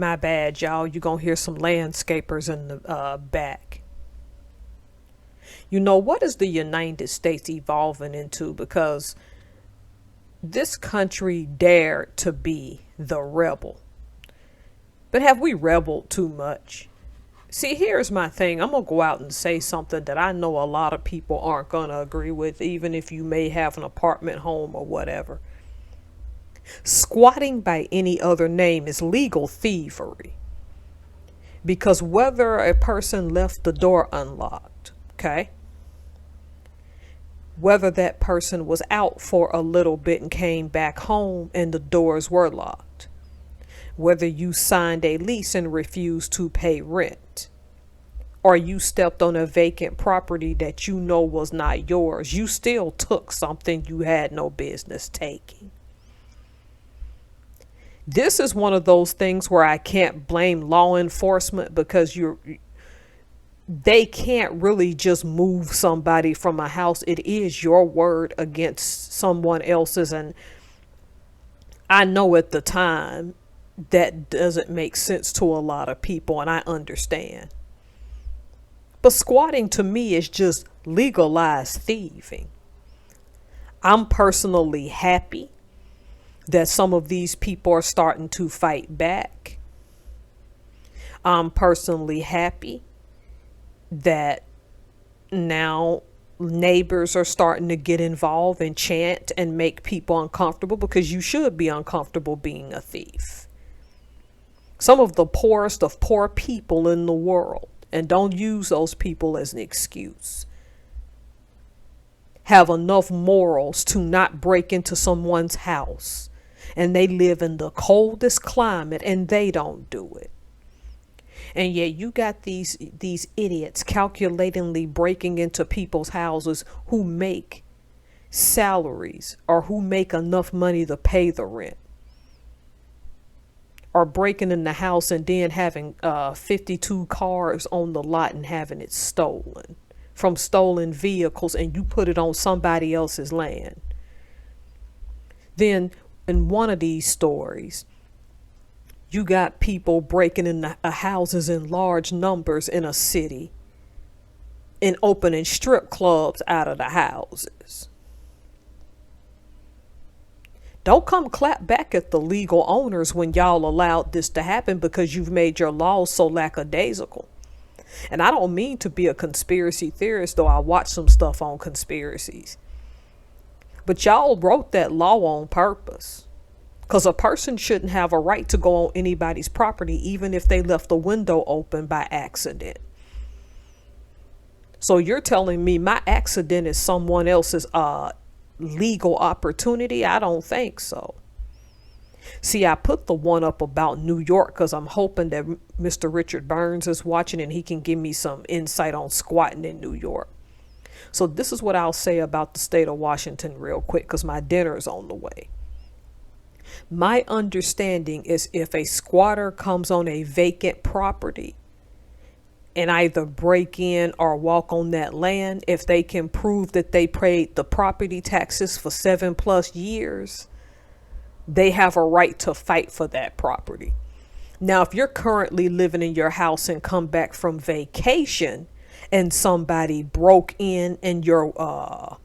My bad, y'all. You're going to hear some landscapers in the back. You know, what is the United States evolving into? Because this country dared to be the rebel. But have we rebelled too much? See, here's my thing. I'm going to go out and say something that I know a lot of people aren't going to agree with, even if you may have an apartment home or whatever. Squatting by any other name is legal thievery. Because whether a person left the door unlocked, okay, whether that person was out for a little bit and came back home and the doors were locked, whether you signed a lease and refused to pay rent, or you stepped on a vacant property that you know was not yours, you still took something you had no business taking. This is one of those things where I can't blame law enforcement, because they can't really just move somebody from a house. It is your word against someone else's. And I know at the time that doesn't make sense to a lot of people, and I understand. But squatting to me is just legalized thieving. I'm personally happy that some of these people are starting to fight back. I'm personally happy that now neighbors are starting to get involved and chant and make people uncomfortable, because you should be uncomfortable being a thief. Some of the poorest of poor people in the world, and don't use those people as an excuse, have enough morals to not break into someone's house, and they live in the coldest climate and they don't do it. And yet you got these idiots calculatingly breaking into people's houses who make salaries or who make enough money to pay the rent, or breaking in the house and then having 52 cars on the lot and having it stolen from stolen vehicles, and you put it on somebody else's land. Then in one of these stories, you got people breaking in the houses in large numbers in a city and opening strip clubs out of the houses. Don't come clap back at the legal owners when y'all allowed this to happen, because you've made your laws so lackadaisical. And I don't mean to be a conspiracy theorist, though I watch some stuff on conspiracies. But y'all wrote that law on purpose. Because a person shouldn't have a right to go on anybody's property, even if they left the window open by accident. So you're telling me my accident is someone else's legal opportunity? I don't think so. See, I put the one up about New York because I'm hoping that Mr. Richard Burns is watching and he can give me some insight on squatting in New York. So this is what I'll say about the state of Washington real quick, because my dinner is on the way. My understanding is if a squatter comes on a vacant property and either break in or walk on that land, if they can prove that they paid the property taxes for 7+ years, they have a right to fight for that property. Now, if you're currently living in your house and come back from vacation and somebody broke in and your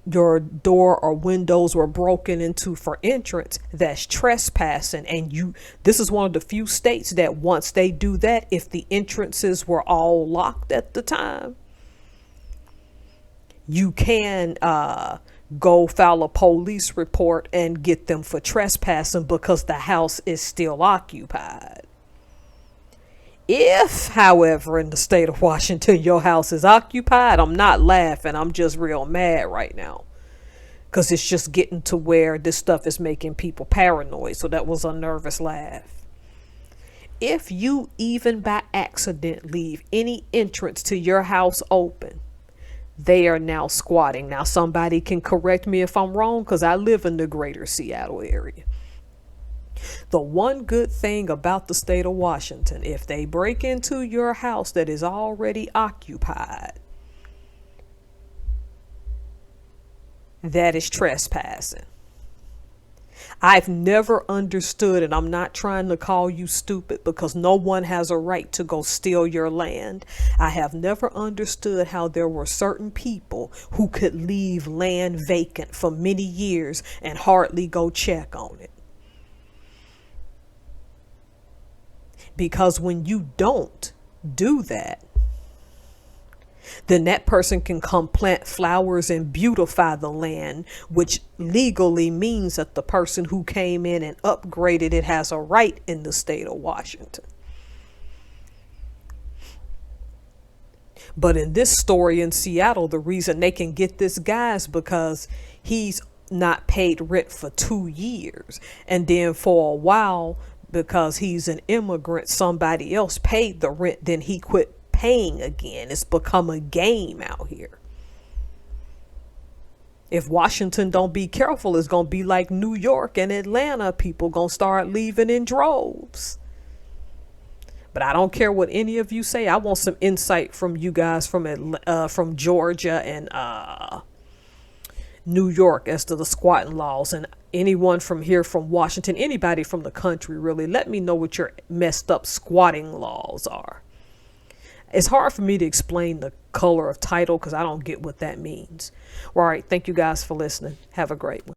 door or windows were broken into for entrance, that's trespassing. And this is one of the few states that once they do that, if the entrances were all locked at the time, you can go file a police report and get them for trespassing because the house is still occupied. If, however, in the state of Washington, your house is occupied, I'm not laughing. I'm just real mad right now, because it's just getting to where this stuff is making people paranoid. So that was a nervous laugh. If you even by accident leave any entrance to your house open, they are now squatting. Now, somebody can correct me if I'm wrong, because I live in the greater Seattle area. The one good thing about the state of Washington, if they break into your house that is already occupied, that is trespassing. I've never understood, and I'm not trying to call you stupid because no one has a right to go steal your land. I have never understood how there were certain people who could leave land vacant for many years and hardly go check on it. Because when you don't do that, then that person can come plant flowers and beautify the land, which legally means that the person who came in and upgraded it has a right in the state of Washington. But in this story in Seattle, the reason they can get this guy is because he's not paid rent for 2 years. And then for a while, because he's an immigrant, somebody else paid the rent, then he quit paying again. It's become a game out here. If Washington don't be careful, it's gonna be like New York and Atlanta. People gonna start leaving in droves. But I don't care what any of you say. I want some insight from you guys from Georgia and New York as to the squatting laws, and anyone from here from Washington, anybody from the country really. Let me know what your messed up squatting laws are. It's hard for me to explain the color of title because I don't get what that means. All right. Thank you guys for listening. Have a great one.